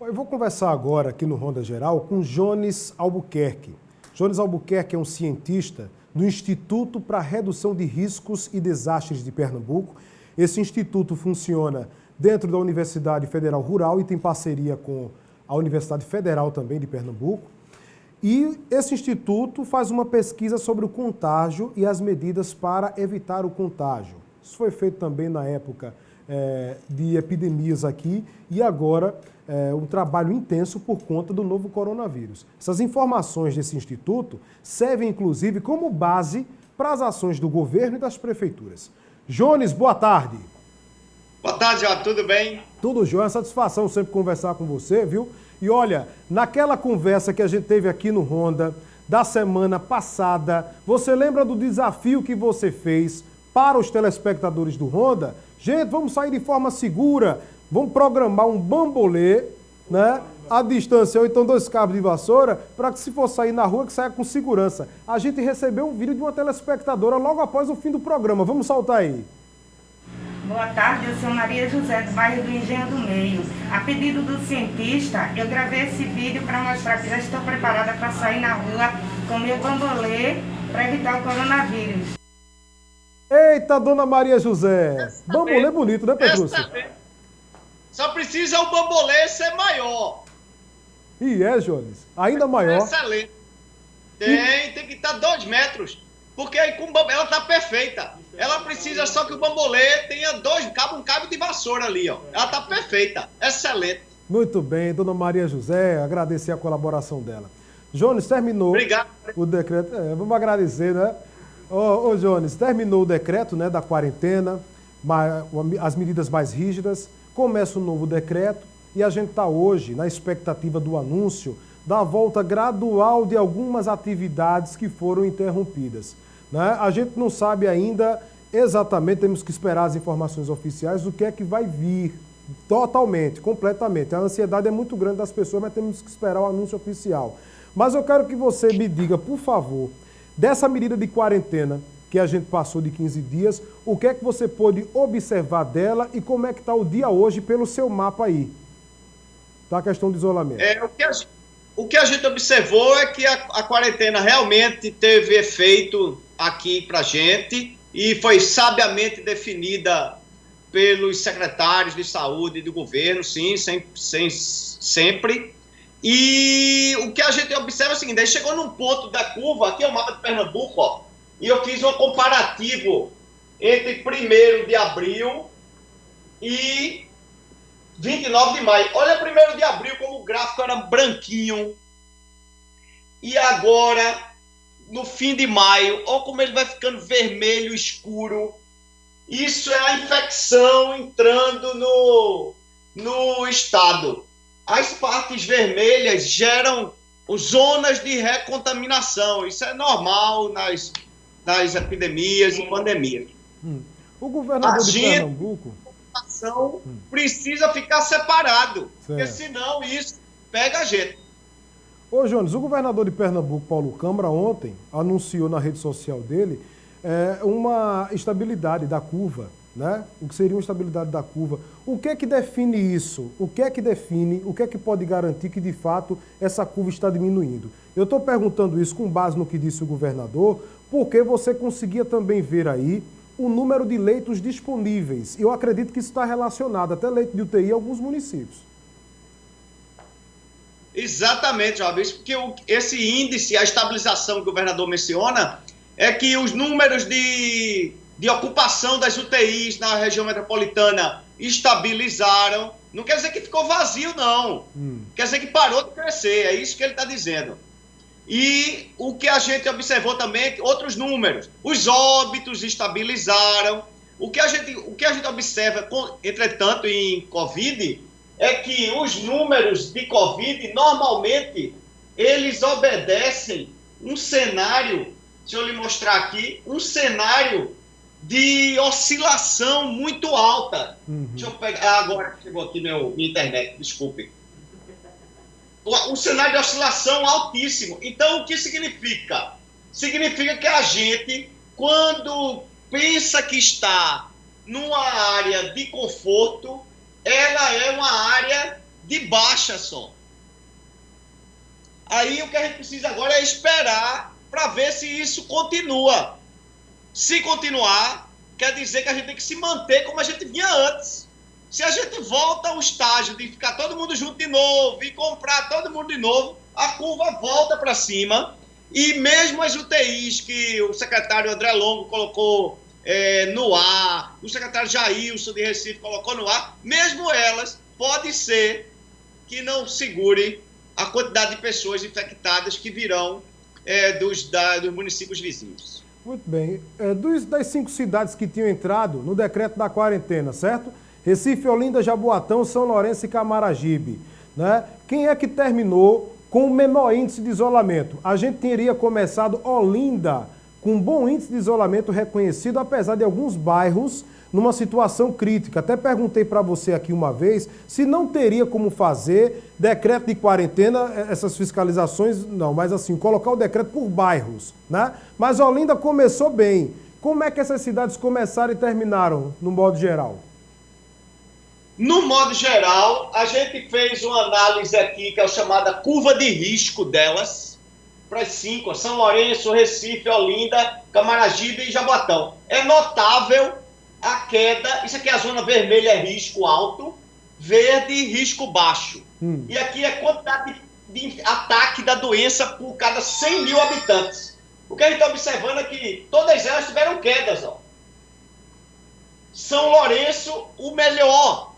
Eu vou conversar agora aqui no Ronda Geral com Jones Albuquerque. Jones Albuquerque é um cientista do Instituto para a Redução de Riscos e Desastres de Pernambuco. Esse instituto funciona dentro da Universidade Federal Rural e tem parceria com a Universidade Federal também de Pernambuco. E esse instituto faz uma pesquisa sobre o contágio e as medidas para evitar o contágio. Isso foi feito também na época de epidemias aqui e agora um trabalho intenso por conta do novo coronavírus. Essas informações desse instituto servem inclusive como base para as ações do governo e das prefeituras. Jones, boa tarde. Boa tarde, João. Tudo bem? Tudo jóia, satisfação sempre conversar com você, viu? E olha, naquela conversa que a gente teve aqui no Ronda, da semana passada, você lembra do desafio que você fez para os telespectadores do Ronda? Gente, vamos sair de forma segura, vamos programar um bambolê, né? À distância, ou então 2 cabos de vassoura, para que se for sair na rua, que saia com segurança. A gente recebeu um vídeo de uma telespectadora logo após o fim do programa. Vamos soltar aí. Boa tarde, eu sou Maria José, do bairro do Engenho do Meio. A pedido do cientista, eu gravei esse vídeo para mostrar que já estou preparada para sair na rua com meu bambolê para evitar o coronavírus. Eita, dona Maria José! Bambolê bonito, né, Petrúcio? Só precisa o bambolê ser maior. E Jones? Ainda maior. Excelente. Tem que estar 2 metros. Porque aí com ela está perfeita. Ela precisa só que o bambolê tenha um cabo de vassoura ali, ó. Ela está perfeita. Excelente. Muito bem, dona Maria José, agradecer a colaboração dela. Jones, terminou. Obrigado. O decreto. Vamos agradecer, né? Ô Jones, terminou o decreto, né, da quarentena, as medidas mais rígidas, começa um novo decreto e a gente está hoje na expectativa do anúncio da volta gradual de algumas atividades que foram interrompidas, né? A gente não sabe ainda exatamente, temos que esperar as informações oficiais do que é que vai vir totalmente, completamente. A ansiedade é muito grande das pessoas, mas temos que esperar o anúncio oficial. Mas eu quero que você me diga, por favor, dessa medida de quarentena que a gente passou de 15 dias, o que é que você pôde observar dela e como é que está o dia hoje pelo seu mapa aí? Tá a questão do isolamento. O que a gente observou é que a quarentena realmente teve efeito aqui pra gente e foi sabiamente definida pelos secretários de saúde do governo, sim, sempre. E o que a gente observa é o seguinte, aí chegou num ponto da curva, aqui é o mapa de Pernambuco, ó, e eu fiz um comparativo entre 1º de abril e 29 de maio. Olha 1º de abril como o gráfico era branquinho. E agora, no fim de maio, olha como ele vai ficando vermelho escuro. Isso é a infecção entrando no estado. As partes vermelhas geram zonas de recontaminação. Isso é normal nas epidemias e pandemias. O governador de Pernambuco... precisa ficar separado, certo, porque senão isso pega a gente. Ô Jones, o governador de Pernambuco, Paulo Câmara, ontem anunciou na rede social dele uma estabilidade da curva, né? O que seria uma estabilidade da curva. O que é que define isso? O que é que pode garantir que de fato essa curva está diminuindo? Eu estou perguntando isso com base no que disse o governador, porque você conseguia também ver aí o número de leitos disponíveis. Eu acredito que isso está relacionado, até leito de UTI em alguns municípios. Exatamente, Jovem, porque esse índice, a estabilização que o governador menciona, é que os números de ocupação das UTIs na região metropolitana estabilizaram. Não quer dizer que ficou vazio, não. Quer dizer que parou de crescer, é isso que ele está dizendo. E o que a gente observou também, outros números, os óbitos estabilizaram. O que a gente observa, entretanto, em Covid, é que os números de Covid, normalmente, eles obedecem um cenário, deixa eu lhe mostrar aqui, um cenário de oscilação muito alta. Deixa eu pegar, agora chegou aqui minha internet, desculpe. Um cenário de oscilação altíssimo. Então, o que significa? Significa que a gente, quando pensa que está numa área de conforto, ela é uma área de baixa só. Aí o que a gente precisa agora é esperar para ver se isso continua. Se continuar, quer dizer que a gente tem que se manter como a gente vinha antes. Se a gente volta ao estágio de ficar todo mundo junto de novo e comprar todo mundo de novo, a curva volta para cima. E mesmo as UTIs que o secretário André Longo colocou no ar, o secretário Jailson de Recife colocou no ar, mesmo elas, pode ser que não segure a quantidade de pessoas infectadas que virão dos municípios vizinhos. Muito bem. Das 5 cidades que tinham entrado no decreto da quarentena, certo? Recife, Olinda, Jaboatão, São Lourenço e Camaragibe, né? Quem é que terminou com o menor índice de isolamento? A gente teria começado Olinda com um bom índice de isolamento reconhecido, apesar de alguns bairros numa situação crítica. Até perguntei para você aqui uma vez se não teria como fazer decreto de quarentena, essas fiscalizações, não, mas assim, colocar o decreto por bairros, né? Mas Olinda começou bem. Como é que essas cidades começaram e terminaram, no modo geral? No modo geral, a gente fez uma análise aqui, que é a chamada curva de risco delas, para as 5, São Lourenço, Recife, Olinda, Camaragibe e Jaboatão. É notável a queda, isso aqui é a zona vermelha, é risco alto, verde, risco baixo. E aqui é quantidade de ataque da doença por cada 100 mil habitantes. O que a gente está observando é que todas elas tiveram quedas. Ó. São Lourenço, o melhor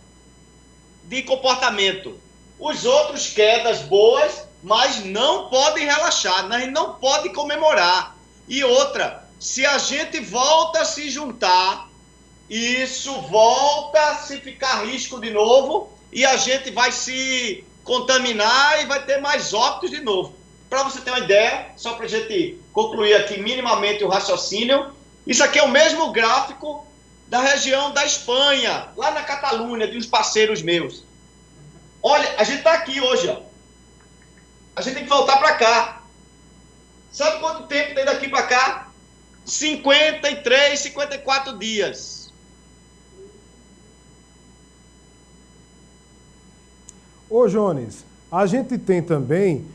de comportamento. Os outros, quedas boas, mas não podem relaxar, não pode comemorar. E outra, se a gente volta a se juntar, isso volta a se ficar risco de novo e a gente vai se contaminar e vai ter mais óbitos de novo. Para você ter uma ideia, só para a gente concluir aqui minimamente o raciocínio, isso aqui é o mesmo gráfico da região da Espanha, lá na Catalunha, de uns parceiros meus. Olha, a gente está aqui hoje, ó. A gente tem que voltar para cá. Sabe quanto tempo tem daqui para cá? 53, 54 dias. Ô, Jones, a gente tem também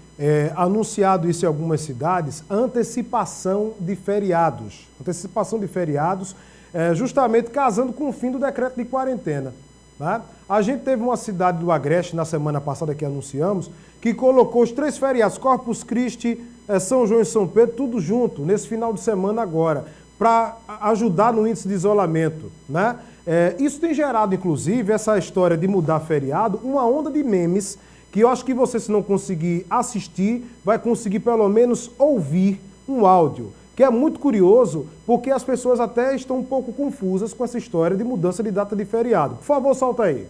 anunciado isso em algumas cidades, antecipação de feriados. Antecipação de feriados, justamente casando com o fim do decreto de quarentena. Né? A gente teve uma cidade do Agreste, na semana passada que anunciamos, que colocou os 3 feriados, Corpus Christi, São João e São Pedro, tudo junto, nesse final de semana agora, para ajudar no índice de isolamento. Né? Isso tem gerado, inclusive, essa história de mudar feriado, uma onda de memes, que eu acho que você, se não conseguir assistir, vai conseguir pelo menos ouvir um áudio, que é muito curioso, porque as pessoas até estão um pouco confusas com essa história de mudança de data de feriado. Por favor, solta aí.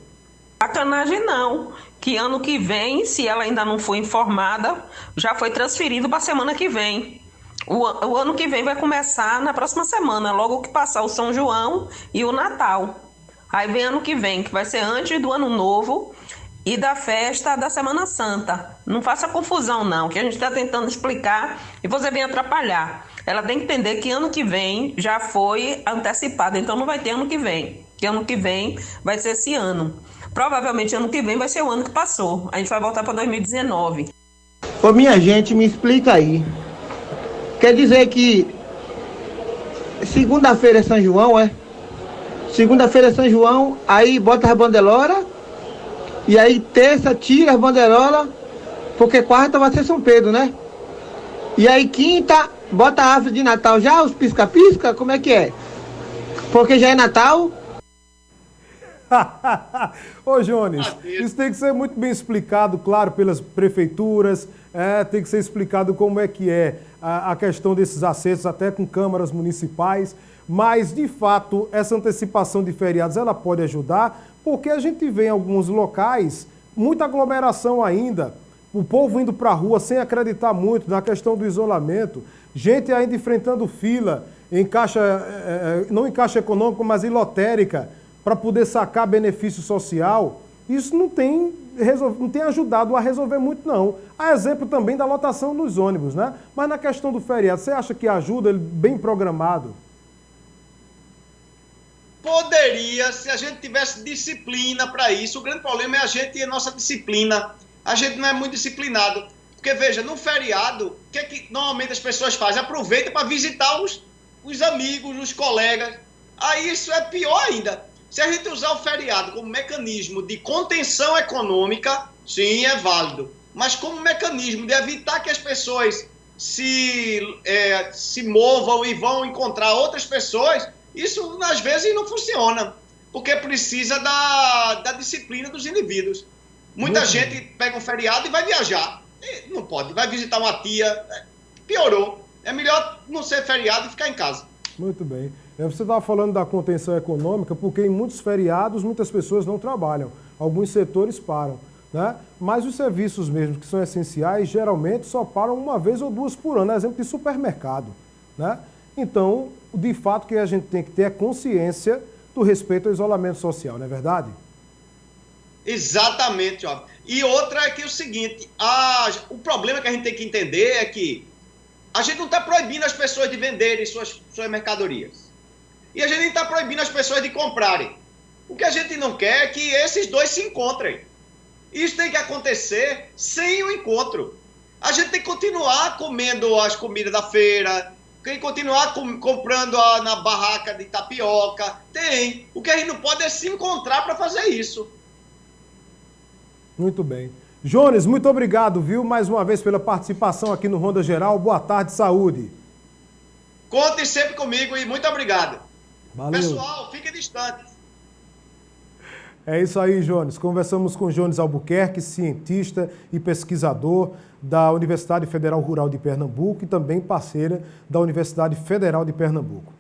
Sacanagem não, que ano que vem, se ela ainda não foi informada, já foi transferido para a semana que vem. O ano que vem vai começar na próxima semana, logo que passar o São João e o Natal. Aí vem ano que vem, que vai ser antes do Ano Novo e da festa da Semana Santa. Não faça confusão não, que a gente está tentando explicar e você vem atrapalhar. Ela tem que entender que ano que vem já foi antecipado, então não vai ter ano que vem. Que ano que vem vai ser esse ano. Provavelmente ano que vem vai ser o ano que passou. A gente vai voltar para 2019. Ô, minha gente, me explica aí. Quer dizer que segunda-feira é São João, é? Segunda-feira é São João, aí bota as banderolas, e aí terça tira as banderolas, porque quarta vai ser São Pedro, né? E aí quinta bota a árvore de Natal já, os pisca-pisca, como é que é? Porque já é Natal. Ô, Jones, isso tem que ser muito bem explicado, claro, pelas prefeituras, tem que ser explicado como é que é a questão desses acessos, até com câmaras municipais, mas, de fato, essa antecipação de feriados, ela pode ajudar, porque a gente vê em alguns locais muita aglomeração ainda, o povo indo para a rua sem acreditar muito na questão do isolamento, gente ainda enfrentando fila em caixa, não em caixa econômica, mas em lotérica, para poder sacar benefício social. Isso não tem ajudado a resolver muito, não. Há exemplo também da lotação nos ônibus, né? Mas na questão do feriado, você acha que ajuda ele bem programado? Poderia, se a gente tivesse disciplina para isso. O grande problema é a gente e a nossa disciplina. A gente não é muito disciplinado. Porque, veja, no feriado, o que é que normalmente as pessoas fazem? Aproveitam para visitar os amigos, os colegas. Aí isso é pior ainda. Se a gente usar o feriado como mecanismo de contenção econômica, sim, é válido. Mas como mecanismo de evitar que as pessoas se movam e vão encontrar outras pessoas, isso às vezes não funciona. Porque precisa da disciplina dos indivíduos. Muita gente pega um feriado e vai viajar. E não pode, vai visitar uma tia. Piorou. É melhor não ser feriado e ficar em casa. Muito bem. Você estava falando da contenção econômica, porque em muitos feriados muitas pessoas não trabalham. Alguns setores param, né? Mas os serviços mesmo que são essenciais, geralmente só param uma vez ou duas por ano. Exemplo de supermercado, né? Então, de fato, o que a gente tem que ter é consciência do respeito ao isolamento social, não é verdade? Exatamente, ó. E outra é que é o seguinte, o problema que a gente tem que entender é que a gente não está proibindo as pessoas de venderem suas mercadorias. E a gente nem está proibindo as pessoas de comprarem. O que a gente não quer é que esses dois se encontrem. Isso tem que acontecer sem o encontro. A gente tem que continuar comendo as comidas da feira, tem que continuar comprando na barraca de tapioca. Tem. O que a gente não pode é se encontrar para fazer isso. Muito bem. Jones, muito obrigado, viu, mais uma vez pela participação aqui no Ronda Geral. Boa tarde, saúde. Contem sempre comigo e muito obrigado. Valeu. Pessoal, fiquem distantes. É isso aí, Jones. Conversamos com Jones Albuquerque, cientista e pesquisador da Universidade Federal Rural de Pernambuco e também parceira da Universidade Federal de Pernambuco.